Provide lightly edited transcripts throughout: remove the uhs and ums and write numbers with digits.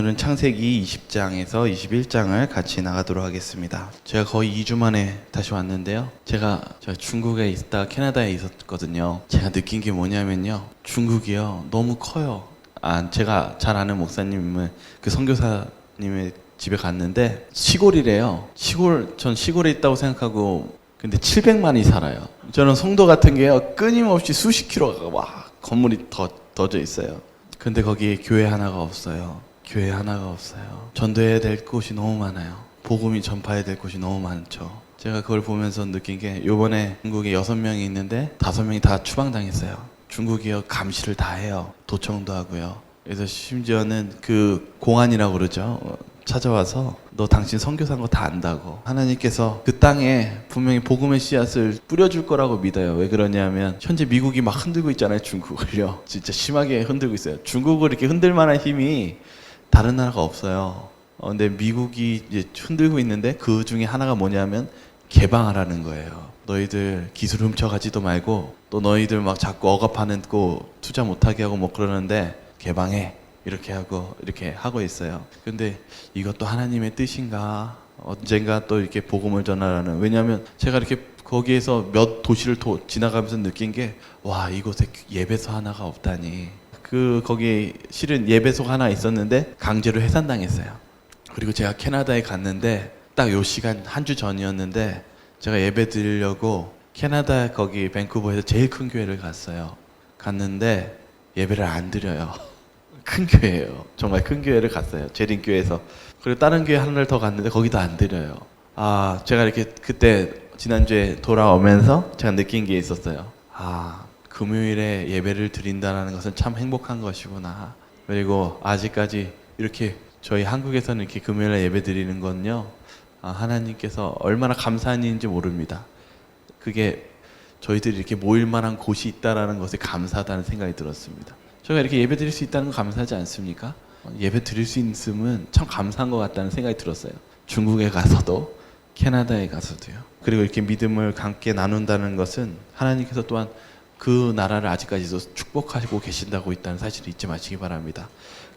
오늘은 창세기 20장에서 21장을 같이 나가도록 하겠습니다. 제가 거의 2주 만에 다시 왔는데요. 제가 중국에 있다가 캐나다에 있었거든요. 제가 느낀 게 뭐냐면요. 중국이요. 너무 커요. 제가 잘 아는 목사님을 그 선교사님의 집에 갔는데 시골이래요. 전 시골에 있다고 생각하고 근데 700만이 살아요. 저는 송도 같은 게요. 끊임없이 수십 킬로가 막 건물이 더져 있어요. 근데 거기에 교회 하나가 없어요. 교회 하나가 없어요. 전도해야 될 곳이 너무 많아요. 복음이 전파해야 될 곳이 너무 많죠. 제가 그걸 보면서 느낀 게 요번에 중국에 6명이 있는데 5명이 다 추방당했어요. 중국이요 감시를 다 해요. 도청도 하고요. 그래서 심지어는 그 공안이라고 그러죠. 찾아와서 너 당신 선교사인 거 다 안다고. 하나님께서 그 땅에 분명히 복음의 씨앗을 뿌려줄 거라고 믿어요. 왜 그러냐면 현재 미국이 막 흔들고 있잖아요. 중국을요. 진짜 심하게 흔들고 있어요. 중국을 이렇게 흔들 만한 힘이 다른 나라가 없어요. 근데 미국이 이제 흔들고 있는데 그 중에 하나가 뭐냐면 개방하라는 거예요. 너희들 기술 훔쳐가지도 말고 또 너희들 막 자꾸 억압하는 거 투자 못하게 하고 뭐 그러는데 개방해. 이렇게 하고 있어요. 근데 이것도 하나님의 뜻인가? 언젠가 또 이렇게 복음을 전하라는. 왜냐하면 제가 이렇게 거기에서 몇 도시를 지나가면서 느낀 게 와, 이곳에 예배소 하나가 없다니. 거기 실은 예배소가 하나 있었는데 강제로 해산당했어요. 그리고 제가 캐나다에 갔는데 딱 요 시간 한 주 전이었는데 제가 예배 드리려고 캐나다 거기 밴쿠버에서 제일 큰 교회를 갔는데 예배를 안 드려요. 큰 교회예요. 정말 큰 교회를 갔어요. 재림교회에서. 그리고 다른 교회 하나를 더 갔는데 거기도 안 드려요. 제가 이렇게 그때 지난주에 돌아오면서 제가 느낀 게 있었어요. 금요일에 예배를 드린다는 것은 참 행복한 것이구나. 그리고 아직까지 이렇게 저희 한국에서는 이렇게 금요일에 예배 드리는 건요. 하나님께서 얼마나 감사한 일인지 모릅니다. 그게 저희들이 이렇게 모일 만한 곳이 있다는 것에 감사하다는 생각이 들었습니다. 저희가 이렇게 예배 드릴 수 있다는 거 감사하지 않습니까? 예배 드릴 수 있음은 참 감사한 것 같다는 생각이 들었어요. 중국에 가서도 캐나다에 가서도요. 그리고 이렇게 믿음을 함께 나눈다는 것은 하나님께서 또한 그 나라를 아직까지도 축복하시고 계신다고 있다는 사실을 잊지 마시기 바랍니다.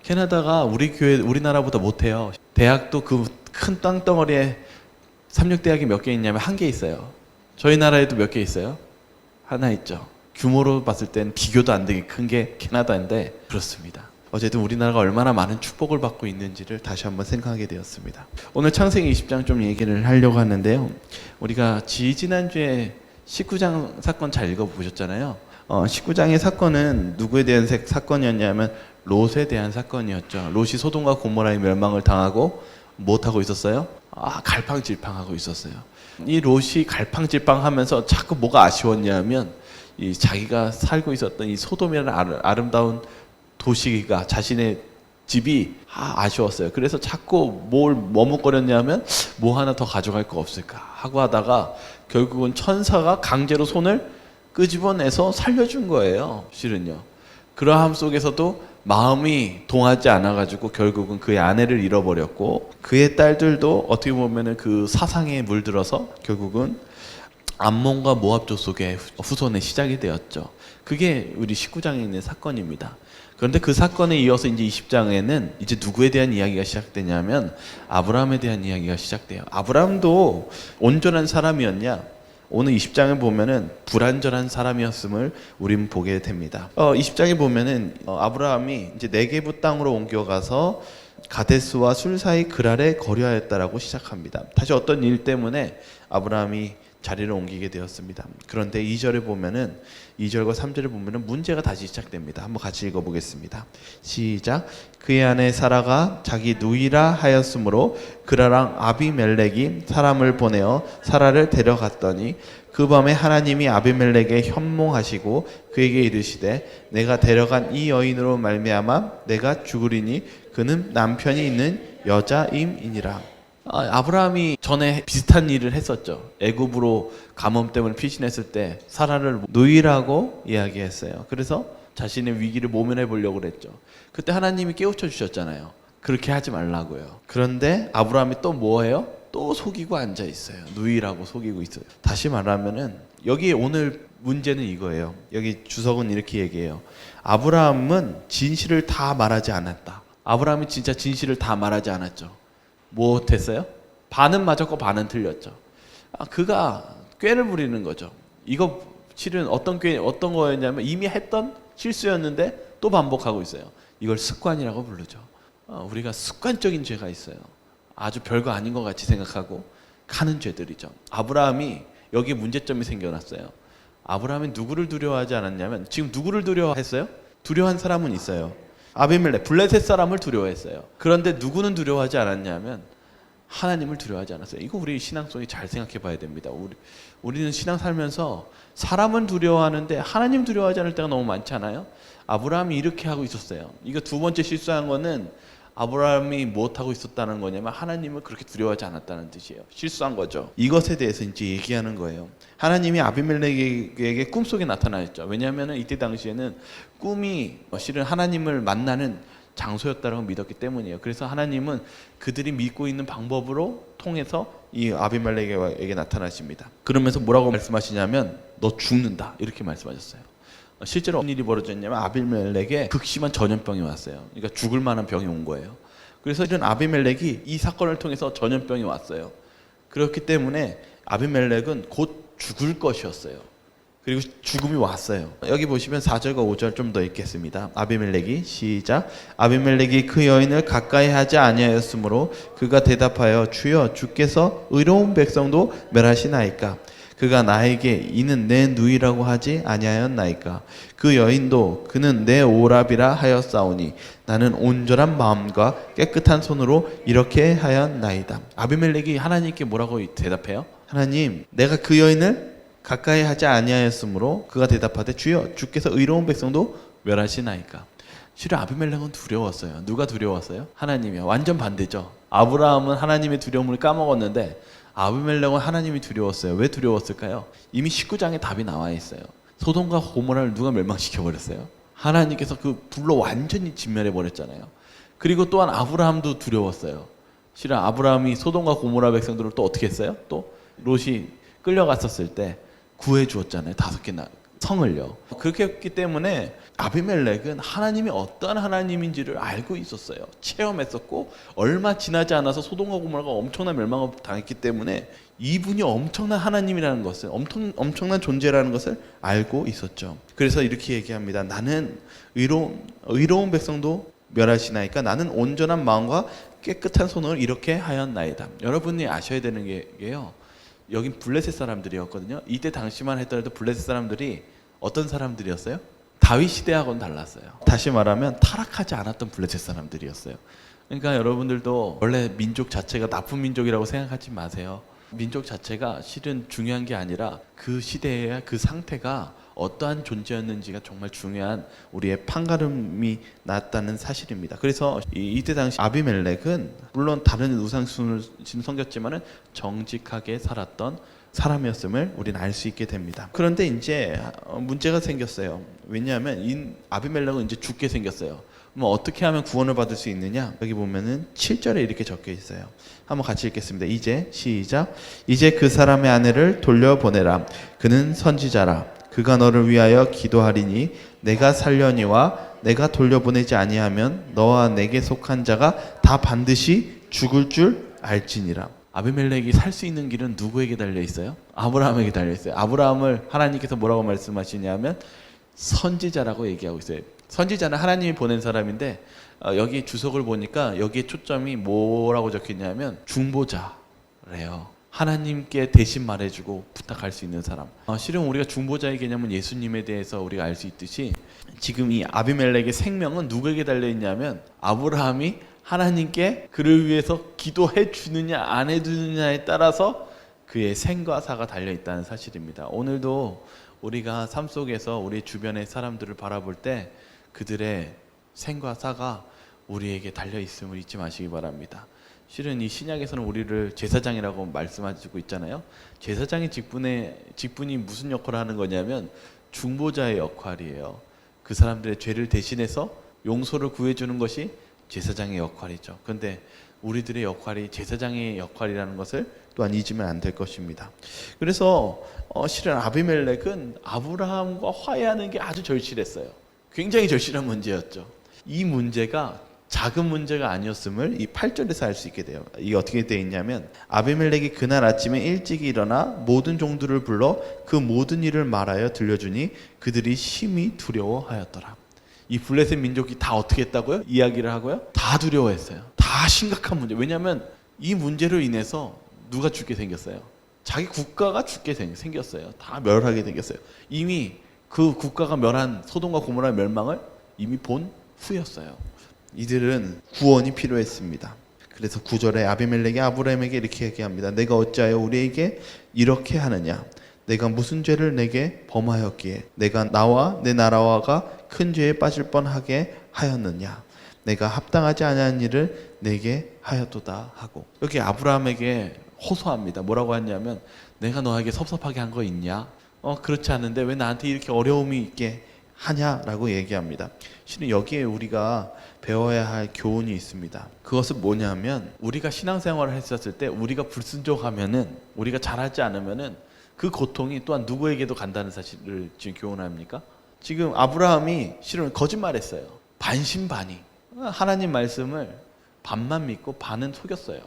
캐나다가 우리나라보다 못해요. 대학도 그 큰 땅덩어리에 삼육대학이 몇 개 있냐면 한 개 있어요. 저희 나라에도 몇 개 있어요? 하나 있죠. 규모로 봤을 땐 비교도 안 되게 큰 게 캐나다인데 그렇습니다. 어쨌든 우리나라가 얼마나 많은 축복을 받고 있는지를 다시 한번 생각하게 되었습니다. 오늘 창세기 20장 좀 얘기를 하려고 하는데요. 우리가 지난주에 19장 사건 잘 읽어보셨잖아요. 19장의 사건은 누구에 대한 사건이었냐면 롯에 대한 사건이었죠. 롯이 소돔과 고모라의 멸망을 당하고 못하고 있었어요? 갈팡질팡하고 있었어요. 이 롯이 갈팡질팡하면서 자꾸 뭐가 아쉬웠냐면 자기가 살고 있었던 이 소돔이라는 아름다운 도시가 자신의 집이 아쉬웠어요. 그래서 자꾸 뭘 머뭇거렸냐면 뭐 하나 더 가져갈 거 없을까 하고 하다가 결국은 천사가 강제로 손을 끄집어내서 살려준 거예요. 실은요. 그러함 속에서도 마음이 동하지 않아가지고 결국은 그의 아내를 잃어버렸고 그의 딸들도 어떻게 보면은 그 사상에 물들어서 결국은 암몬과 모압 족속의 후손의 시작이 되었죠. 그게 우리 19장에 있는 사건입니다. 그런데 그 사건에 이어서 이제 20장에는 이제 누구에 대한 이야기가 시작되냐면 아브라함에 대한 이야기가 시작돼요. 아브라함도 온전한 사람이었냐? 오늘 20장에 보면은 불완전한 사람이었음을 우린 보게 됩니다. 20장에 보면은 아브라함이 이제 네게부 땅으로 옮겨가서 가데스와 술 사이 그랄에 거류하였다라고 시작합니다. 다시 어떤 일 때문에 아브라함이 자리를 옮기게 되었습니다. 그런데 2절에 보면은 2절과 3절에 보면은 문제가 다시 시작됩니다. 한번 같이 읽어보겠습니다. 시작. 그의 아내 사라가 자기 누이라 하였으므로 그라랑 아비멜렉이 사람을 보내어 사라를 데려갔더니 그 밤에 하나님이 아비멜렉에 현몽하시고 그에게 이르시되 내가 데려간 이 여인으로 말미암아 내가 죽으리니 그는 남편이 있는 여자임이니라. 아브라함이 전에 비슷한 일을 했었죠. 애굽으로 가뭄 때문에 피신했을 때 사라를 누이라고 이야기했어요. 그래서 자신의 위기를 모면해 보려고 그랬죠. 그때 하나님이 깨우쳐 주셨잖아요. 그렇게 하지 말라고요. 그런데 아브라함이 또 뭐예요? 또 속이고 앉아 있어요. 누이라고 속이고 있어요. 다시 말하면은 여기 오늘 문제는 이거예요. 여기 주석은 이렇게 얘기해요. 아브라함은 진실을 다 말하지 않았다. 아브라함이 진짜 진실을 다 말하지 않았죠. 못했어요? 반은 맞았고 반은 틀렸죠. 그가 꾀를 부리는 거죠. 이거 실은 어떤 거였냐면 이미 했던 실수였는데 또 반복하고 있어요. 이걸 습관이라고 부르죠. 우리가 습관적인 죄가 있어요. 아주 별거 아닌 것 같이 생각하고 하는 죄들이죠. 아브라함이 여기 문제점이 생겨났어요. 아브라함이 누구를 두려워하지 않았냐면, 지금 누구를 두려워했어요? 두려워한 사람은 있어요. 아비멜렉, 블레셋 사람을 두려워했어요. 그런데 누구는 두려워하지 않았냐면 하나님을 두려워하지 않았어요. 이거 우리 신앙 속에 잘 생각해 봐야 됩니다. 우리는 신앙 살면서 사람은 두려워하는데 하나님 두려워하지 않을 때가 너무 많잖아요. 아브라함이 이렇게 하고 있었어요. 이거 두 번째 실수한 거는 아브라함이 못하고 있었다는 거냐면 하나님을 그렇게 두려워하지 않았다는 뜻이에요. 실수한 거죠. 이것에 대해서 이제 얘기하는 거예요. 하나님이 아비멜렉에게 꿈속에 나타나셨죠. 왜냐하면 이때 당시에는 꿈이 실은 하나님을 만나는 장소였다고 믿었기 때문이에요. 그래서 하나님은 그들이 믿고 있는 방법으로 통해서 이 아비멜렉에게 나타나십니다. 그러면서 뭐라고 말씀하시냐면 너 죽는다 이렇게 말씀하셨어요. 실제로 어떤 일이 벌어졌냐면 아비멜렉에 극심한 전염병이 왔어요. 그러니까 죽을 만한 병이 온 거예요. 그래서 이런 아비멜렉이 이 사건을 통해서 전염병이 왔어요. 그렇기 때문에 아비멜렉은 곧 죽을 것이었어요. 그리고 죽음이 왔어요. 여기 보시면 4절과 5절 좀 더 읽겠습니다. 아비멜렉이 시작. 아비멜렉이 그 여인을 가까이 하지 아니하였으므로 그가 대답하여 주여 주께서 의로운 백성도 멸하시나이까. 그가 나에게 이는 내 누이라고 하지 아니하였나이까. 그 여인도 그는 내 오랍이라 하였사오니 나는 온전한 마음과 깨끗한 손으로 이렇게 하였나이다. 아비멜렉이 하나님께 뭐라고 대답해요? 하나님, 내가 그 여인을 가까이 하지 아니하였으므로 그가 대답하되 주여 주께서 의로운 백성도 멸하시나이까. 실은 아비멜렉은 두려웠어요. 누가 두려웠어요? 하나님이요. 완전 반대죠. 아브라함은 하나님의 두려움을 까먹었는데 아비멜렉은 하나님이 두려웠어요. 왜 두려웠을까요? 이미 19장에 답이 나와 있어요. 소돔과 고모라를 누가 멸망시켜버렸어요? 하나님께서 그 불로 완전히 진멸해버렸잖아요. 그리고 또한 아브라함도 두려웠어요. 실은 아브라함이 소돔과 고모라 백성들을 또 어떻게 했어요? 또 롯이 끌려갔었을 때 구해주었잖아요. 5개 성을요. 그렇게 했기 때문에 아비멜렉은 하나님이 어떤 하나님인지를 알고 있었어요. 체험했었고 얼마 지나지 않아서 소돔과 고모라가 엄청난 멸망을 당했기 때문에 이분이 엄청난 하나님이라는 것을, 엄청난 존재라는 것을 알고 있었죠. 그래서 이렇게 얘기합니다. 나는 의로운 백성도 멸하시나이까 나는 온전한 마음과 깨끗한 손으로 이렇게 하였나이다. 여러분이 아셔야 되는 게요. 여긴 블레셋 사람들이었거든요. 이때 당시만 했더라도 블레셋 사람들이 어떤 사람들이었어요? 다윗 시대하고는 달랐어요. 다시 말하면 타락하지 않았던 블레셋 사람들이었어요. 그러니까 여러분들도 원래 민족 자체가 나쁜 민족이라고 생각하지 마세요. 민족 자체가 실은 중요한 게 아니라 그 시대의 그 상태가 어떠한 존재였는지가 정말 중요한 우리의 판가름이 났다는 사실입니다. 그래서 이때 당시 아비멜렉은 물론 다른 우상숭을 섬겼지만은 정직하게 살았던 사람이었음을 우리는 알 수 있게 됩니다. 그런데 이제 문제가 생겼어요. 왜냐하면 이 아비멜렉은 이제 죽게 생겼어요. 뭐 어떻게 하면 구원을 받을 수 있느냐? 여기 보면은 7절에 이렇게 적혀 있어요. 한번 같이 읽겠습니다. 이제 시작. 이제 그 사람의 아내를 돌려보내라. 그는 선지자라. 그가 너를 위하여 기도하리니 내가 살려니와 내가 돌려보내지 아니하면 너와 내게 속한 자가 다 반드시 죽을 줄 알지니라. 아비멜렉이 살 수 있는 길은 누구에게 달려 있어요? 아브라함에게 달려 있어요. 아브라함을 하나님께서 뭐라고 말씀하시냐면 선지자라고 얘기하고 있어요. 선지자는 하나님이 보낸 사람인데 여기 주석을 보니까 여기에 초점이 뭐라고 적혀있냐면 중보자래요. 하나님께 대신 말해주고 부탁할 수 있는 사람. 실은 우리가 중보자의 개념은 예수님에 대해서 우리가 알 수 있듯이 지금 이 아비멜렉의 생명은 누구에게 달려있냐면 아브라함이 하나님께 그를 위해서 기도해 주느냐 안 해주느냐에 따라서 그의 생과 사가 달려있다는 사실입니다. 오늘도 우리가 삶 속에서 우리 주변의 사람들을 바라볼 때 그들의 생과 사가 우리에게 달려있음을 잊지 마시기 바랍니다. 실은 이 신약에서는 우리를 제사장이라고 말씀하시고 있잖아요. 제사장의 직분이 무슨 역할을 하는 거냐면 중보자의 역할이에요. 그 사람들의 죄를 대신해서 용서를 구해주는 것이 제사장의 역할이죠. 그런데 우리들의 역할이 제사장의 역할이라는 것을 또한 잊으면 안 될 것입니다. 그래서 실은 아비멜렉은 아브라함과 화해하는 게 아주 절실했어요. 굉장히 절실한 문제였죠. 이 문제가 작은 문제가 아니었음을 이 8절에서 알 수 있게 돼요. 이게 어떻게 되어 있냐면 아비멜렉이 그날 아침에 일찍 일어나 모든 종들을 불러 그 모든 일을 말하여 들려주니 그들이 심히 두려워하였더라. 이 블레셋 민족이 다 어떻게 했다고요? 이야기를 하고요. 다 두려워했어요. 다 심각한 문제. 왜냐하면 이 문제로 인해서 누가 죽게 생겼어요? 자기 국가가 죽게 생겼어요. 다 멸하게 생겼어요. 이미 그 국가가 멸한 소돔과 고모라의 멸망을 이미 본 후였어요. 이들은 구원이 필요했습니다. 그래서 9절에 아비멜렉이 아브라함에게 이렇게 얘기합니다. 내가 어찌하여 우리에게 이렇게 하느냐? 내가 무슨 죄를 내게 범하였기에 내가 나와 내 나라와가 큰 죄에 빠질 뻔하게 하였느냐? 내가 합당하지 아니한 일을 내게 하였도다 하고, 여기 아브라함에게 호소합니다. 뭐라고 하냐면 내가 너에게 섭섭하게 한 거 있냐? 그렇지 않은데 왜 나한테 이렇게 어려움이 있게 하냐라고 얘기합니다. 실은 여기에 우리가 배워야 할 교훈이 있습니다. 그것은 뭐냐면 우리가 신앙생활을 했었을 때 우리가 불순종하면은, 우리가 잘하지 않으면은 그 고통이 또한 누구에게도 간다는 사실을 지금 교훈합니까? 지금 아브라함이 실은 거짓말했어요. 반신반의. 하나님 말씀을 반만 믿고 반은 속였어요.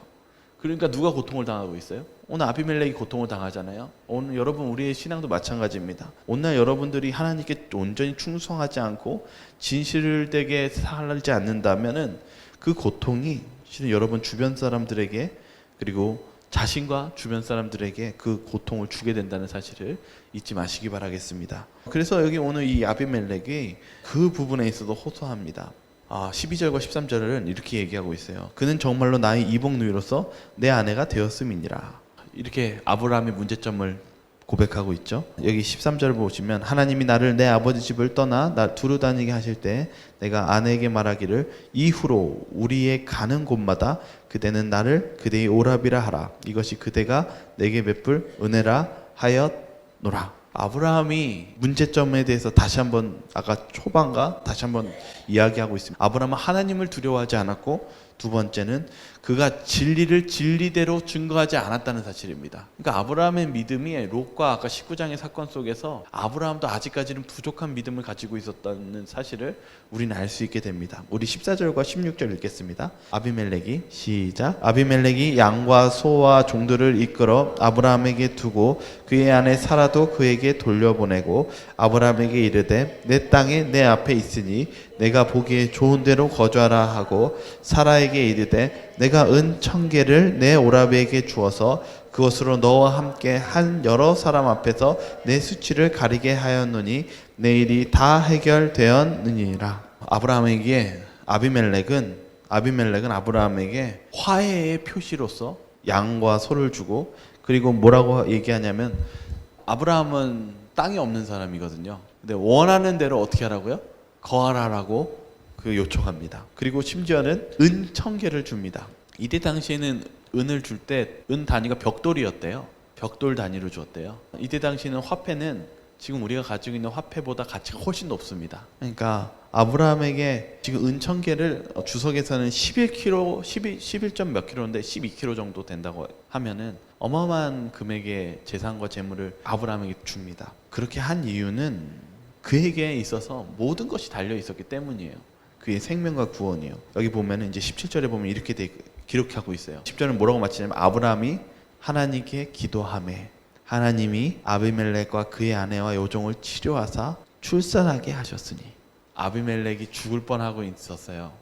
그러니까 누가 고통을 당하고 있어요? 오늘 아비멜렉이 고통을 당하잖아요. 오늘 여러분, 우리의 신앙도 마찬가지입니다. 오늘 여러분들이 하나님께 온전히 충성하지 않고 진실되게 살지 않는다면은 그 고통이 실은 여러분 주변 사람들에게, 그리고 자신과 주변 사람들에게 그 고통을 주게 된다는 사실을 잊지 마시기 바라겠습니다. 그래서 여기 오늘 이 아비멜렉이 그 부분에 있어서 호소합니다. 12절과 13절은 이렇게 얘기하고 있어요. 그는 정말로 나의 이복 누이로서 내 아내가 되었음이니라. 이렇게 아브라함의 문제점을 고백하고 있죠. 여기 13절 보시면 하나님이 나를 내 아버지 집을 떠나 나 두루 다니게 하실 때 내가 아내에게 말하기를 이후로 우리의 가는 곳마다 그대는 나를 그대의 오라비라 하라. 이것이 그대가 내게 베풀 은혜라 하였노라. 아브라함이 문제점에 대해서 다시 한번, 아까 초반과 다시 한번 이야기하고 있습니다. 아브라함은 하나님을 두려워하지 않았고, 두 번째는 그가 진리를 진리대로 증거하지 않았다는 사실입니다. 그러니까 아브라함의 믿음이 롯과 아까 19장의 사건 속에서 아브라함도 아직까지는 부족한 믿음을 가지고 있었다는 사실을 우리는 알 수 있게 됩니다. 우리 14절과 16절 읽겠습니다. 아비멜렉이, 시작. 아비멜렉이 양과 소와 종들을 이끌어 아브라함에게 두고 그의 아내 사라도 그에게 돌려보내고 아브라함에게 이르되 내 땅에 내 앞에 있으니 내가 보기에 좋은 대로 거주하라 하고 사라에게 이르되 내가 은 1000개를 내 오라비에게 주어서 그것으로 너와 함께 한 여러 사람 앞에서 내 수치를 가리게 하였노니 내 일이 다 해결되었느니라. 아비멜렉은 아브라함에게 화해의 표시로서 양과 소를 주고, 그리고 뭐라고 얘기하냐면 아브라함은 땅이 없는 사람이거든요. 근데 원하는 대로 어떻게 하라고요? 거하라라고 요청합니다. 그리고 심지어는 은 1000개를 줍니다. 이때 당시에는 은을 줄 때 은 단위가 벽돌이었대요. 벽돌 단위로 주었대요. 이때 당시에는 화폐는 지금 우리가 가지고 있는 화폐보다 가치가 훨씬 높습니다. 그러니까 아브라함에게 지금 은 1000개를 주석에서는 11kg, 11점 몇 킬로인데 12kg 정도 된다고 하면은 어마어마한 금액의 재산과 재물을 아브라함에게 줍니다. 그렇게 한 이유는 그에게 있어서 모든 것이 달려 있었기 때문이에요. 그의 생명과 구원이요. 여기 보면 이제 17절에 보면 이렇게 기록하고 있어요. 10절은 뭐라고 마치냐면 아브라함이 하나님께 기도하매 하나님이 아비멜렉과 그의 아내와 요종을 치료하사 출산하게 하셨으니. 아비멜렉이 죽을 뻔하고 있었어요.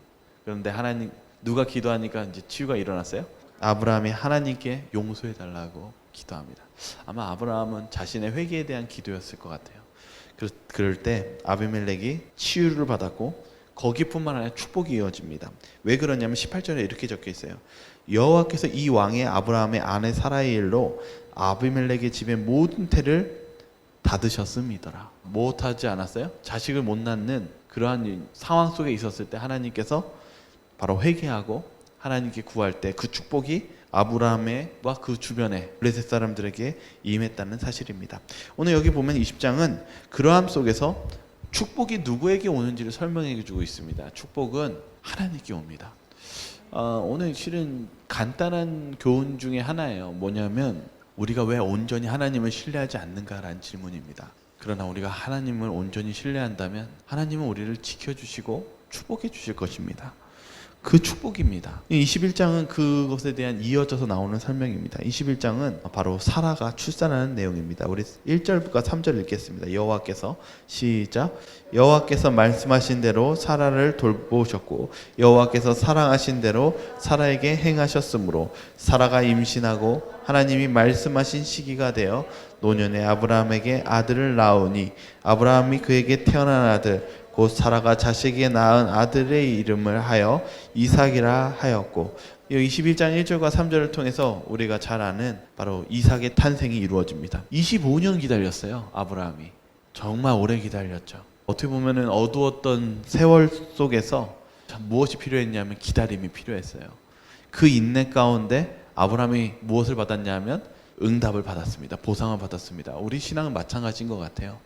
그런데 하나님, 누가 기도하니까 이제 치유가 일어났어요. 아브라함이 하나님께 용서해 달라고 기도합니다. 아마 아브라함은 자신의 회개에 대한 기도였을 것 같아요. 그럴 때 아비멜렉이 치유를 받았고 거기뿐만 아니라 축복이 이어집니다. 왜 그러냐면 18절에 이렇게 적혀 있어요. 여호와께서 이 왕의 아브라함의 아내 사라의 일로 아비멜렉의 집의 모든 태를 닫으셨음이더라. 못하지 않았어요? 자식을 못 낳는 그러한 상황 속에 있었을 때 하나님께서 바로 회개하고 하나님께 구할 때 그 축복이 아브라함과 그 주변의 블레셋 사람들에게 임했다는 사실입니다. 오늘 여기 보면 20장은 그러함 속에서 축복이 누구에게 오는지를 설명해 주고 있습니다. 축복은 하나님께 옵니다. 오늘 실은 간단한 교훈 중에 하나예요. 뭐냐면 우리가 왜 온전히 하나님을 신뢰하지 않는가라는 질문입니다. 그러나 우리가 하나님을 온전히 신뢰한다면 하나님은 우리를 지켜주시고 축복해 주실 것입니다. 그 축복입니다. 21장은 그것에 대한 이어져서 나오는 설명입니다. 21장은 바로 사라가 출산하는 내용입니다. 우리 1절과 3절 읽겠습니다. 여호와께서 시작. 여호와께서 말씀하신 대로 사라를 돌보셨고 여호와께서 사랑하신 대로 사라에게 행하셨으므로 사라가 임신하고 하나님이 말씀하신 시기가 되어 노년에 아브라함에게 아들을 낳으니 아브라함이 그에게 태어난 아들 곧 사라가 자식에게 낳은 아들의 이름을 하여 이삭이라 하였고, 이 21장 1절과 3절을 통해서 우리가 잘 아는 바로 이삭의 탄생이 이루어집니다. 25년 기다렸어요. 아브라함이 정말 오래 기다렸죠. 어떻게 보면은 어두웠던 세월 속에서 무엇이 필요했냐면 기다림이 필요했어요. 그 인내 가운데 아브라함이 무엇을 받았냐면 응답을 받았습니다. 보상을 받았습니다. 우리 신앙은 마찬가지인 것 같아요.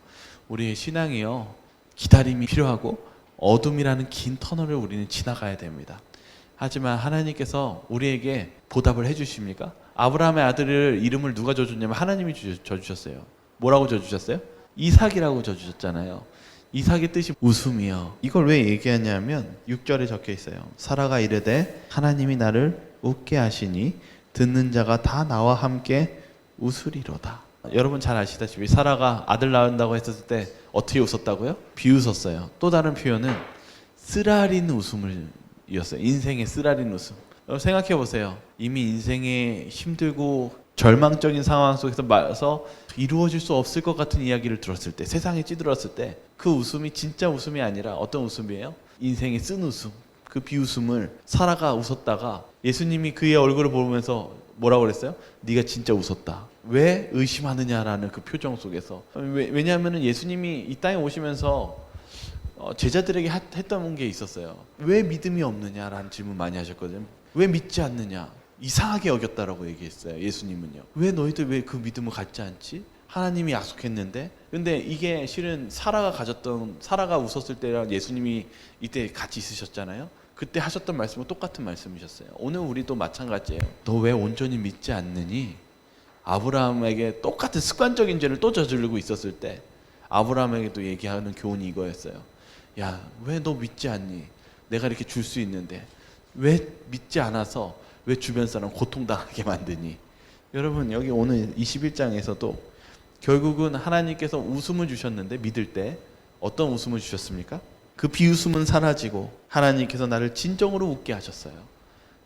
우리의 신앙이요, 기다림이 필요하고 어둠이라는 긴 터널을 우리는 지나가야 됩니다. 하지만 하나님께서 우리에게 보답을 해주십니까? 아브라함의 아들을 이름을 누가 져줬냐면 하나님이 져주셨어요. 뭐라고 져주셨어요? 이삭이라고 져주셨잖아요. 이삭의 뜻이 웃음이요. 이걸 왜 얘기하냐면 6절에 적혀 있어요. 사라가 이르되 하나님이 나를 웃게 하시니 듣는 자가 다 나와 함께 웃으리로다. 여러분 잘 아시다시피 사라가 아들 낳는다고 했을 때 어떻게 웃었다고요? 비웃었어요. 또 다른 표현은 쓰라린 웃음을 이었어요. 인생의 쓰라린 웃음. 여러분 생각해 보세요. 이미 인생에 힘들고 절망적인 상황 속에서 말서 이루어질 수 없을 것 같은 이야기를 들었을 때, 세상에 찌들었을 때 그 웃음이 진짜 웃음이 아니라 어떤 웃음이에요? 인생의 쓴 웃음. 그 비웃음을 사라가 웃었다가 예수님이 그의 얼굴을 보면서 뭐라고 그랬어요? 네가 진짜 웃었다. 왜 의심하느냐라는 그 표정 속에서. 왜냐하면 예수님이 이 땅에 오시면서 제자들에게 했던 게 있었어요. 왜 믿음이 없느냐라는 질문 많이 하셨거든요. 왜 믿지 않느냐? 이상하게 여겼다라고 얘기했어요. 예수님은요. 왜 너희들 왜 그 믿음을 갖지 않지? 하나님이 약속했는데. 근데 이게 실은 사라가 웃었을 때랑 예수님이 이때 같이 있으셨잖아요. 그때 하셨던 말씀은 똑같은 말씀이셨어요. 오늘 우리도 마찬가지예요. 너 왜 온전히 믿지 않느니? 아브라함에게 똑같은 습관적인 죄를 또 저지르고 있었을 때 아브라함에게도 얘기하는 교훈이 이거였어요. 야, 왜 너 믿지 않니? 내가 이렇게 줄 수 있는데 왜 믿지 않아서 왜 주변 사람 고통당하게 만드니? 여러분 여기 오늘 21장에서도 결국은 하나님께서 웃음을 주셨는데 믿을 때 어떤 웃음을 주셨습니까? 그 비웃음은 사라지고 하나님께서 나를 진정으로 웃게 하셨어요.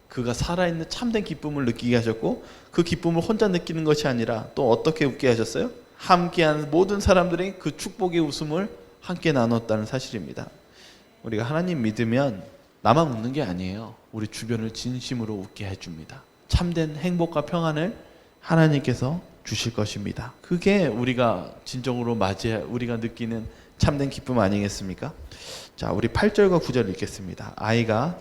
그가 살아있는 참된 기쁨을 느끼게 하셨고 그 기쁨을 혼자 느끼는 것이 아니라 또 어떻게 웃게 하셨어요? 함께한 모든 사람들이 그 축복의 웃음을 함께 나눴다는 사실입니다. 우리가 하나님 믿으면 나만 웃는 게 아니에요. 우리 주변을 진심으로 웃게 해줍니다. 참된 행복과 평안을 하나님께서 주실 것입니다. 그게 우리가 진정으로 우리가 느끼는 참된 기쁨 아니겠습니까? 자, 우리 8절과 9절 읽겠습니다.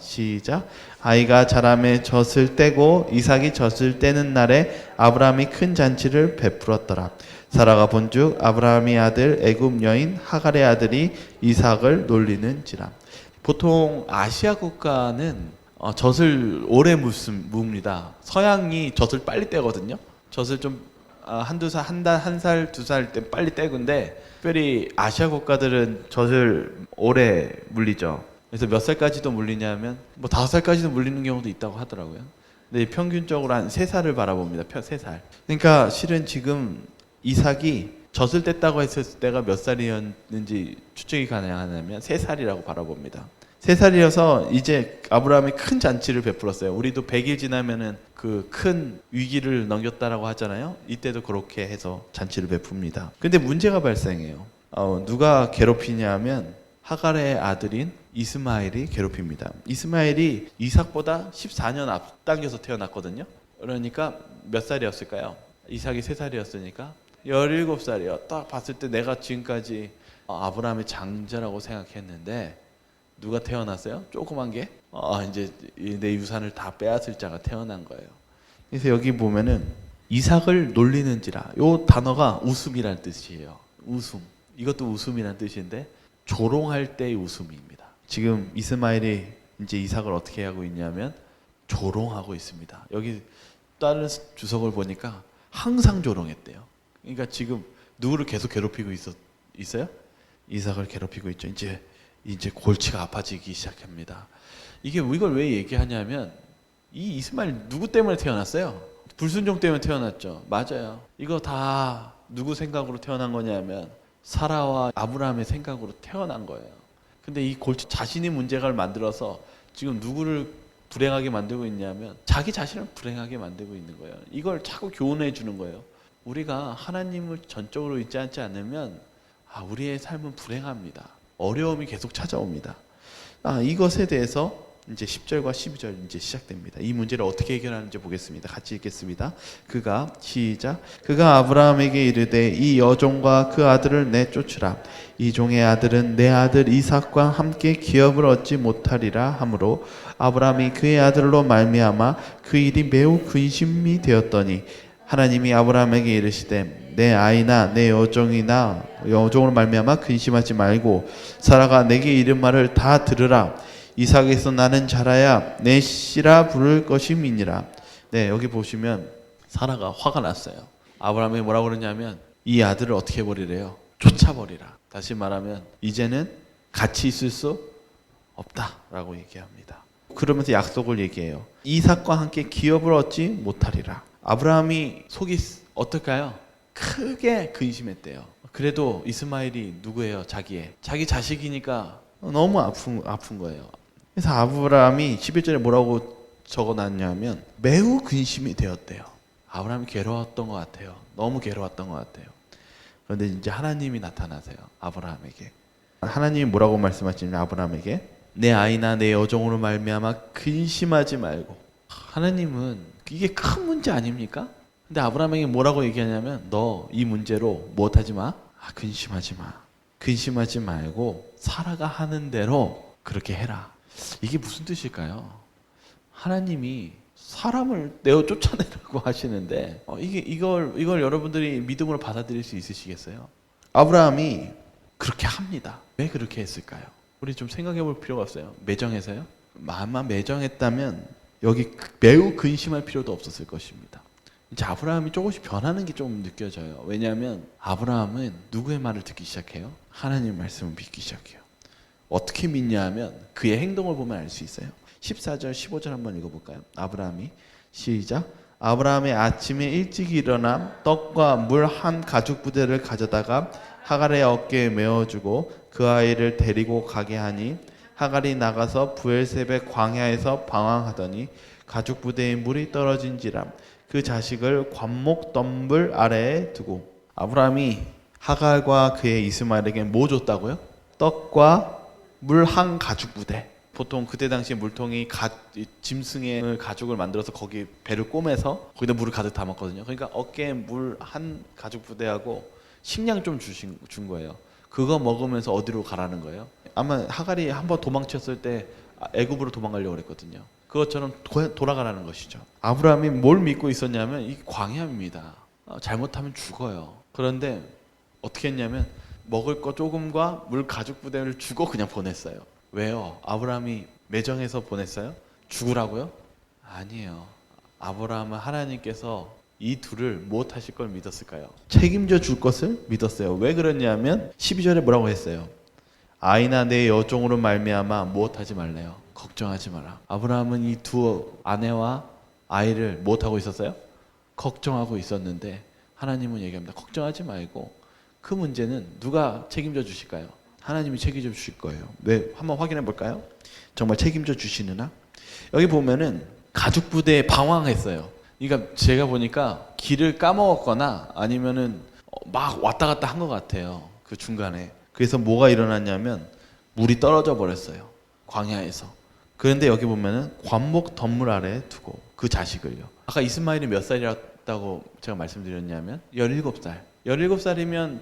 시작. 아이가 자라매 젖을 떼고 이삭이 젖을 떼는 날에 아브라함이 큰 잔치를 베풀었더라. 사라가 본즉 아브라함의 아들 애굽 여인 하갈의 아들이 이삭을 놀리는지라. 보통 아시아 국가는 젖을 오래 묵습니다. 서양이 젖을 빨리 떼거든요. 젖을 좀 한 살, 두 살 때 빨리 떼근데 특별히 아시아 국가들은 젖을 오래 물리죠. 그래서 몇 살까지도 물리냐면 5살까지도 물리는 경우도 있다고 하더라고요. 근데 평균적으로 한 3살을 바라봅니다. 3살. 그러니까 실은 지금 이삭이 젖을 뗐다고 했을 때가 몇 살이었는지 추측이 가능하냐면 3살이라고 바라봅니다. 3살이어서 이제 아브라함이 큰 잔치를 베풀었어요. 우리도 100일 지나면은 그 큰 위기를 넘겼다라고 하잖아요. 이때도 그렇게 해서 잔치를 베풉니다. 근데 문제가 발생해요. 누가 괴롭히냐면 하갈의 아들인 이스마엘이 괴롭힙니다. 이스마엘이 이삭보다 14년 앞당겨서 태어났거든요. 그러니까 몇 살이었을까요? 이삭이 3살이었으니까 17살이요. 딱 봤을 때 내가 지금까지 아브라함의 장자라고 생각했는데 누가 태어났어요? 조그만 게? 이제 내 유산을 다 빼앗을 자가 태어난 거예요. 그래서 여기 보면은 이삭을 놀리는지라. 요 단어가 웃음이라는 뜻이에요. 웃음. 이것도 웃음이라는 뜻인데 조롱할 때의 웃음입니다. 지금 이스마엘이 이제 이삭을 어떻게 하고 있냐면 조롱하고 있습니다. 여기 다른 주석을 보니까 항상 조롱했대요. 그러니까 지금 누구를 계속 괴롭히고 있어요? 이삭을 괴롭히고 있죠. 이제 이제 골치가 아파지기 시작합니다. 이걸 왜 얘기하냐면 이 이스마엘 누구 때문에 태어났어요? 불순종 때문에 태어났죠. 맞아요. 이거 다 누구 생각으로 태어난 거냐면 사라와 아브라함의 생각으로 태어난 거예요. 근데 이 골치 자신이 문제를 만들어서 지금 누구를 불행하게 만들고 있냐면 자기 자신을 불행하게 만들고 있는 거예요. 이걸 자꾸 교훈해 주는 거예요. 우리가 하나님을 전적으로 믿지 않지 않으면 우리의 삶은 불행합니다. 어려움이 계속 찾아옵니다. 이것에 대해서 이제 10절과 12절 이제 시작됩니다. 이 문제를 어떻게 해결하는지 보겠습니다. 같이 읽겠습니다. 그가 아브라함에게 이르되 이 여종과 그 아들을 내쫓으라. 이 종의 아들은 내 아들 이삭과 함께 기업을 얻지 못하리라 하므로 아브라함이 그의 아들로 말미암아 그 일이 매우 근심이 되었더니 하나님이 아브라함에게 이르시되 내 아이나 내 여종으로 말미암아 근심하지 말고 사라가 내게 이른 말을 다 들으라. 이삭에서 나는 자라야 내 씨라 부를 것임이니라. 네, 여기 보시면 사라가 화가 났어요. 아브라함이 뭐라고 그러냐면 이 아들을 어떻게 해버리래요? 쫓아버리라. 다시 말하면 이제는 같이 있을 수 없다라고 얘기합니다. 그러면서 약속을 얘기해요. 이삭과 함께 기업을 얻지 못하리라. 아브라함이 속이 어떨까요? 크게 근심했대요. 그래도 이스마엘이 누구예요? 자기 자식이니까 너무 아픈 거예요. 그래서 아브라함이 11절에 뭐라고 적어놨냐면 매우 근심이 되었대요. 아브라함이 괴로웠던 것 같아요. 너무 괴로웠던 것 같아요. 그런데 이제 하나님이 나타나세요. 아브라함에게. 하나님이 뭐라고 말씀하시냐면 아브라함에게 내 아이나 내 여종으로 말미암아 근심하지 말고. 하나님은 이게 큰 문제 아닙니까? 근데 아브라함에게 뭐라고 얘기하냐면 너 이 문제로 무엇하지 마? 근심하지 마. 근심하지 말고 사라가 하는 대로 그렇게 해라. 이게 무슨 뜻일까요? 하나님이 사람을 내어 쫓아내라고 하시는데 이걸 여러분들이 믿음으로 받아들일 수 있으시겠어요? 아브라함이 그렇게 합니다. 왜 그렇게 했을까요? 우리 좀 생각해 볼 필요가 없어요. 매정해서요? 아마 매정했다면 여기 매우 근심할 필요도 없었을 것입니다. 이제 아브라함이 조금씩 변하는 게 좀 느껴져요. 왜냐하면 아브라함은 누구의 말을 듣기 시작해요? 하나님의 말씀을 믿기 시작해요. 어떻게 믿냐 하면 그의 행동을 보면 알 수 있어요. 14절 15절 한번 읽어볼까요? 아브라함이 시작. 아브라함이 아침에 일찍 일어나 떡과 물 한 가죽 부대를 가져다가 하갈의 어깨에 메어주고 그 아이를 데리고 가게 하니 하갈이 나가서 브엘세벳 광야에서 방황하더니 가죽 부대에 물이 떨어진지라 그 자식을 관목 덤불 아래에 두고. 아브라함이 하갈과 그의 이스마엘에게 뭐 줬다고요? 떡과 물 한 가죽 부대. 보통 그때 당시 물통이 짐승의 가죽을 만들어서 거기 배를 꼬매서 거기다 물을 가득 담았거든요. 그러니까 어깨에 물 한 가죽 부대하고 식량 좀 준 거예요. 그거 먹으면서 어디로 가라는 거예요? 아마 하갈이 한번 도망쳤을 때 애굽으로 도망가려고 그랬거든요. 그것처럼 돌아가라는 것이죠. 아브라함이 뭘 믿고 있었냐면 이 광야입니다. 잘못하면 죽어요. 그런데 어떻게 했냐면 먹을 거 조금과 물 가죽 부대를 주고 그냥 보냈어요. 왜요? 아브라함이 매정해서 보냈어요? 죽으라고요? 아니에요. 아브라함은 하나님께서 이 둘을 무엇 하실 걸 믿었을까요? 책임져 줄 것을 믿었어요. 왜 그러냐면 12절에 뭐라고 했어요? 아이나 내 여종으로 말미암아 무엇 하지 말래요? 걱정하지 마라. 아브라함은 이 두 아내와 아이를 무엇 하고 있었어요? 걱정하고 있었는데 하나님은 얘기합니다. 걱정하지 말고 그 문제는 누가 책임져 주실까요? 하나님이 책임져 주실 거예요. 왜? 한번 확인해 볼까요? 정말 책임져 주시느냐? 여기 보면은 가죽 부대에 방황했어요. 그러니까 제가 보니까 길을 까먹었거나 아니면은 막 왔다 갔다 한 것 같아요. 그 중간에. 그래서 뭐가 일어났냐면 물이 떨어져 버렸어요. 광야에서. 그런데 여기 보면은 관목 덤물 아래에 두고 그 자식을요. 아까 이스마엘이 몇 살이었다고 제가 말씀드렸냐면 17살. 17살이면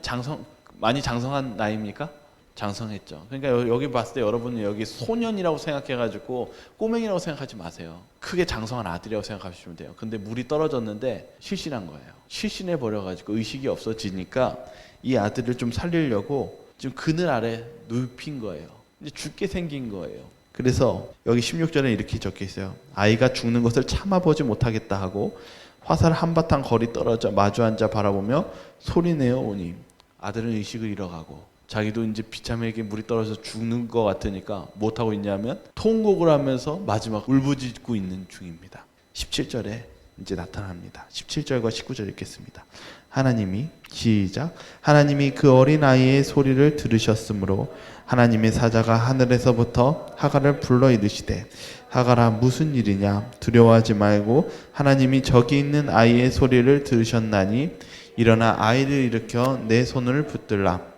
많이 장성한 나이입니까? 장성했죠. 그러니까 여기 봤을 때 여러분은 여기 소년이라고 생각해가지고 꼬맹이라고 생각하지 마세요. 크게 장성한 아들이라고 생각하시면 돼요. 근데 물이 떨어졌는데 실신한 거예요. 실신해 버려가지고 의식이 없어지니까 이 아들을 좀 살리려고 지금 그늘 아래 눕힌 거예요. 이제 죽게 생긴 거예요. 그래서 여기 16절에 이렇게 적혀 있어요. 아이가 죽는 것을 참아보지 못하겠다 하고 화살 한바탕 거리 떨어져 마주 앉아 바라보며 소리내어 오니 아들은 의식을 잃어가고 자기도 이제 비참하게 물이 떨어져서 죽는 것 같으니까 못하고 있냐면 통곡을 하면서 마지막 울부짖고 있는 중입니다. 17절에 이제 나타납니다. 17절과 19절 읽겠습니다. 하나님이 시작. 하나님이 그 어린 아이의 소리를 들으셨으므로 하나님의 사자가 하늘에서부터 하갈을 불러 이르시되 하갈아 무슨 일이냐 두려워하지 말고 하나님이 저기 있는 아이의 소리를 들으셨나니 일어나 아이를 일으켜 내 손을 붙들라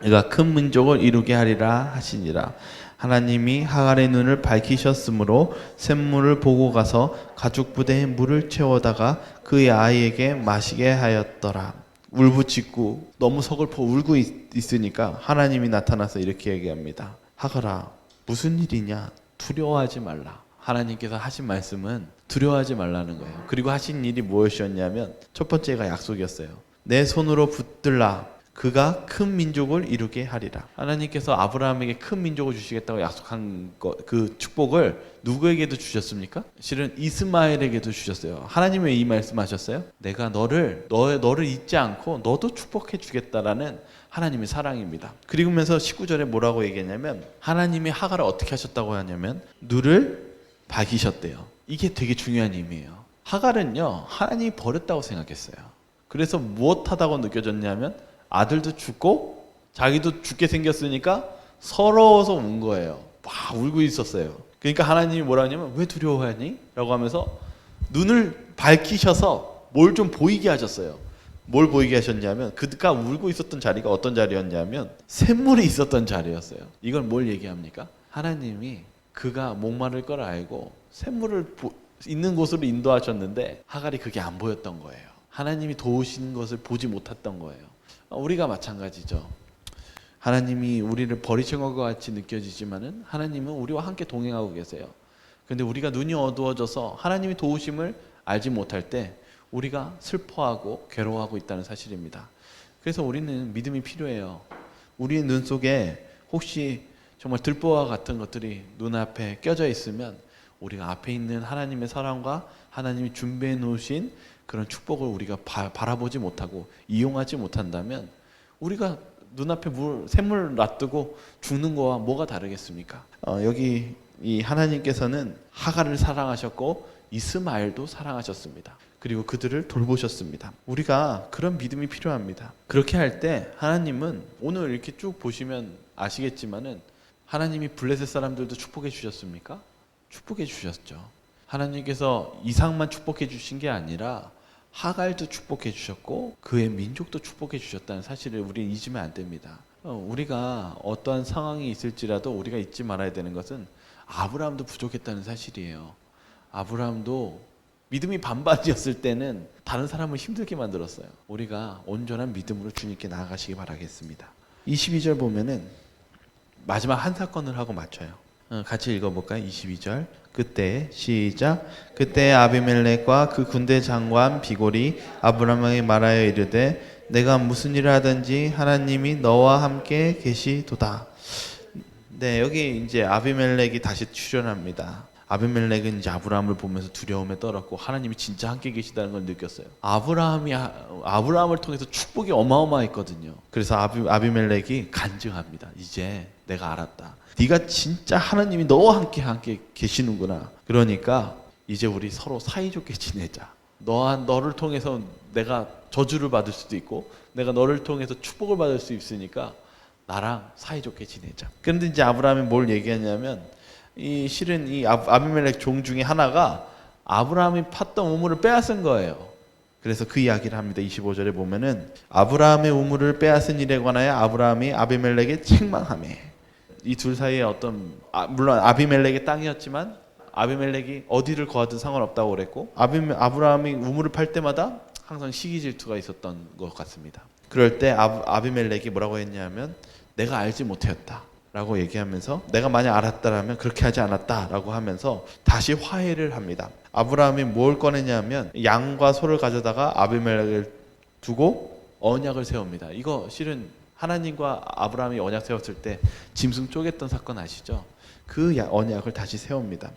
이가 큰 민족을 이루게 하리라 하시니라. 하나님이 하갈의 눈을 밝히셨으므로 샘물을 보고 가서 가죽 부대에 물을 채워다가 그의 아이에게 마시게 하였더라. 울부짖고 너무 서글퍼 울고 있으니까 하나님이 나타나서 이렇게 얘기합니다. 하갈아 무슨 일이냐 두려워하지 말라. 하나님께서 하신 말씀은 두려워하지 말라는 거예요. 그리고 하신 일이 무엇이었냐면 첫 번째가 약속이었어요. 내 손으로 붙들라. 그가 큰 민족을 이루게 하리라. 하나님께서 아브라함에게 큰 민족을 주시겠다고 약속한 그 축복을 누구에게도 주셨습니까? 실은 이스마엘에게도 주셨어요. 하나님이 왜 이 말씀하셨어요? 내가 너를 잊지 않고 너도 축복해 주겠다라는 하나님의 사랑입니다. 그리고면서 19절에 뭐라고 얘기했냐면 하나님이 하갈을 어떻게 하셨다고 하냐면 눈을 밝히셨대요. 이게 되게 중요한 의미예요. 하갈은요 하나님이 버렸다고 생각했어요. 그래서 무엇하다고 느껴졌냐면 아들도 죽고 자기도 죽게 생겼으니까 서러워서 운 거예요. 막 울고 있었어요. 그러니까 하나님이 뭐라 하냐면 왜 두려워하니? 라고 하면서 눈을 밝히셔서 뭘 좀 보이게 하셨어요. 뭘 보이게 하셨냐면 그가 울고 있었던 자리가 어떤 자리였냐면 샘물이 있었던 자리였어요. 이걸 뭘 얘기합니까? 하나님이 그가 목마를 걸 알고 샘물을 있는 곳으로 인도하셨는데 하갈이 그게 안 보였던 거예요. 하나님이 도우시는 것을 보지 못했던 거예요. 우리가 마찬가지죠. 하나님이 우리를 버리신 것 같이 느껴지지만은 하나님은 우리와 함께 동행하고 계세요. 그런데 우리가 눈이 어두워져서 하나님이 도우심을 알지 못할 때 우리가 슬퍼하고 괴로워하고 있다는 사실입니다. 그래서 우리는 믿음이 필요해요. 우리의 눈 속에 혹시 정말 들보와 같은 것들이 눈앞에 껴져 있으면 우리가 앞에 있는 하나님의 사랑과 하나님이 준비해 놓으신 그런 축복을 우리가 바라보지 못하고 이용하지 못한다면 우리가 눈앞에 샘물 놔두고 죽는 거와 뭐가 다르겠습니까? 여기 이 하나님께서는 하갈을 사랑하셨고 이스마엘도 사랑하셨습니다. 그리고 그들을 돌보셨습니다. 우리가 그런 믿음이 필요합니다. 그렇게 할 때 하나님은 오늘 이렇게 쭉 보시면 아시겠지만은 하나님이 블레셋 사람들도 축복해 주셨습니까? 축복해 주셨죠. 하나님께서 이삭만 축복해 주신 게 아니라 하갈도 축복해 주셨고 그의 민족도 축복해 주셨다는 사실을 우리는 잊으면 안 됩니다. 우리가 어떠한 상황이 있을지라도 우리가 잊지 말아야 되는 것은 아브라함도 부족했다는 사실이에요. 아브라함도 믿음이 반반이었을 때는 다른 사람을 힘들게 만들었어요. 우리가 온전한 믿음으로 주님께 나아가시기 바라겠습니다. 22절 보면은 마지막 한 사건을 하고 맞춰요. 같이 읽어볼까요? 22절. 그때 시작. 그때 아비멜렉과 그 군대 장관 비골이 아브라함에게 말하여 이르되 내가 무슨 일을 하든지 하나님이 너와 함께 계시도다. 네, 여기 이제 아비멜렉이 다시 출연합니다. 아비멜렉은 이제 아브라함을 보면서 두려움에 떨었고 하나님이 진짜 함께 계시다는 걸 느꼈어요. 아브라함을 통해서 축복이 어마어마했거든요. 그래서 아비멜렉이 간증합니다. 이제 내가 알았다. 네가 진짜 하나님이 너와 함께 계시는구나. 그러니까 이제 우리 서로 사이좋게 지내자. 너를 통해서 내가 저주를 받을 수도 있고 내가 너를 통해서 축복을 받을 수 있으니까 나랑 사이좋게 지내자. 그런데 이제 아브라함이 뭘 얘기하냐면 실은 이 아비멜렉 종 중에 하나가 아브라함이 팠던 우물을 빼앗은 거예요. 그래서 그 이야기를 합니다. 25절에 보면은 아브라함의 우물을 빼앗은 일에 관하여 아브라함이 아비멜렉에 책망하매. 이 둘 사이에 물론 아비멜렉의 땅이었지만 아비멜렉이 어디를 거하든 상관없다고 그랬고 아브라함이 우물을 팔 때마다 항상 시기 질투가 있었던 것 같습니다. 그럴 때 아비멜렉이 뭐라고 했냐면 내가 알지 못하였다 라고 얘기하면서 내가 만약 알았다라면 그렇게 하지 않았다 라고 하면서 다시 화해를 합니다. 아브라함이 뭘 꺼내냐면 양과 소를 가져다가 아비멜렉을 두고 언약을 세웁니다. 이거 실은 하나님과 아브라함이 언약 세웠을 때 짐승 쪼갰던 사건 아시죠? 그 언약을 다시 세웁니다.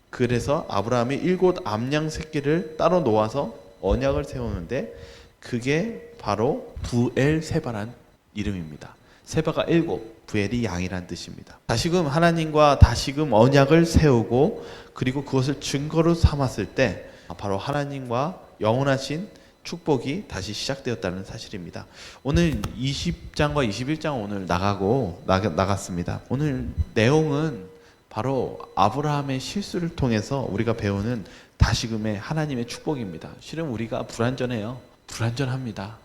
그래서 아브라함이 7 암양 새끼를 따로 놓아서 언약을 세우는데 그게 바로 부엘세바란 이름입니다. 세바가 7, 부엘이 양이란 뜻입니다. 다시금 하나님과 다시금 언약을 세우고 그리고 그것을 증거로 삼았을 때 바로 하나님과 영원하신 축복이 다시 시작되었다는 사실입니다. 오늘 20장과 21장 오늘 나갔습니다. 오늘 내용은 바로 아브라함의 실수를 통해서 우리가 배우는 다시금의 하나님의 축복입니다. 실은 우리가 불완전해요. 불완전합니다.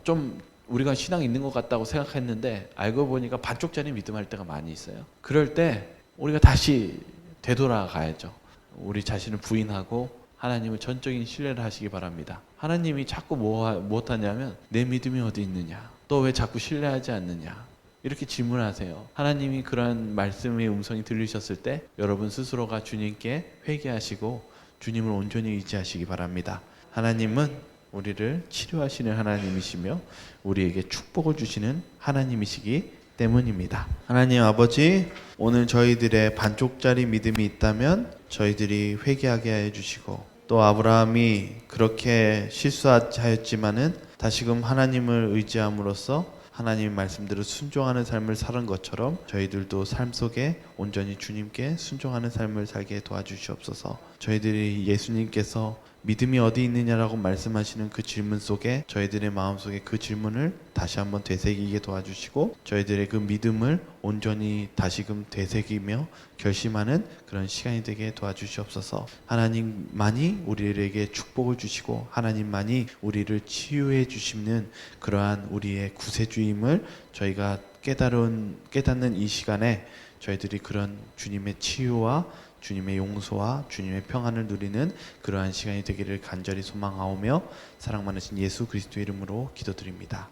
좀 우리가 신앙이 있는 것 같다고 생각했는데 알고 보니까 반쪽짜리 믿음할 때가 많이 있어요. 그럴 때 우리가 다시 되돌아가야죠. 우리 자신을 부인하고 하나님을 전적인 신뢰를 하시기 바랍니다. 하나님이 자꾸 무엇하냐면 내 믿음이 어디 있느냐, 너 왜 자꾸 신뢰하지 않느냐, 이렇게 질문하세요. 하나님이 그러한 말씀의 음성이 들리셨을 때 여러분 스스로가 주님께 회개하시고 주님을 온전히 의지하시기 바랍니다. 하나님은 우리를 치료하시는 하나님이시며 우리에게 축복을 주시는 하나님이시기 때문입니다. 하나님 아버지, 오늘 저희들의 반쪽짜리 믿음이 있다면 저희들이 회개하게 하여 주시고, 또 아브라함이 그렇게 실수하였지만은 다시금 하나님을 의지함으로써 하나님의 말씀대로 순종하는 삶을 사는 것처럼 저희들도 삶 속에 온전히 주님께 순종하는 삶을 살게 도와주시옵소서. 저희들이 예수님께서 믿음이 어디 있느냐라고 말씀하시는 그 질문 속에 저희들의 마음속에 그 질문을 다시 한번 되새기게 도와주시고 저희들의 그 믿음을 온전히 다시금 되새기며 결심하는 그런 시간이 되게 도와주시옵소서. 하나님만이 우리에게 축복을 주시고 하나님만이 우리를 치유해 주시는 그러한 우리의 구세주임을 저희가 깨닫는 이 시간에 저희들이 그런 주님의 치유와 주님의 용서와 주님의 평안을 누리는 그러한 시간이 되기를 간절히 소망하오며 사랑 많으신 예수 그리스도의 이름으로 기도드립니다.